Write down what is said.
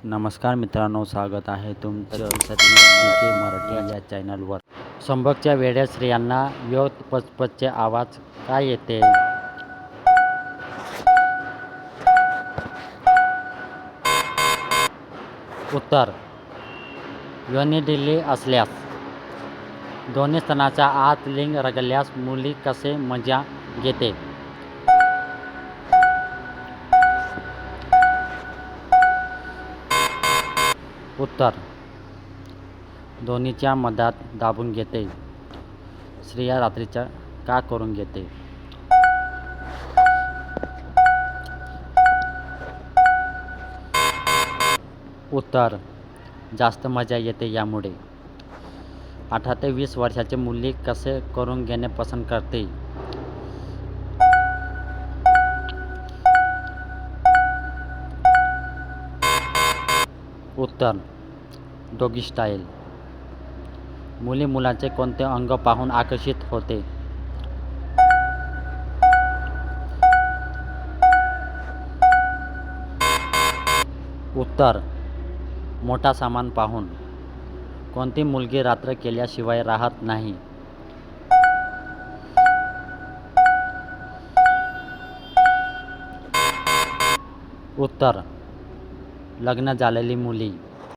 नमस्कार मित्रांनो, स्वागत आहे तुमचं के मराठी या चॅनलवर. संभोगच्या वेळेस स्त्रियांना पचपचचे आवाज का येते? उत्तर: योनी ढिली असल्यास. दोन्ही स्तनाच्या आत लिंग रगडल्यास मुली कसे मजा घेते? उत्तर: दोन्हीच्या मधात दाबून घेते. स्त्रिया रात्रीच्या का करून घेते? उत्तर: जास्त मजा येते यामुळे. 18 ते 20 वर्षाची मुली कसे करून घेणे पसंत करते? उत्तर: डॉगी स्टाईल. मुली मुलांचे कोणते अंग पाहून आकर्षित होते? उत्तर: मोठा सामान पाहून. कोणती मुलगी रात्र केल्याशिवाय राहत नाही? उत्तर: लग्न झालेली मुली.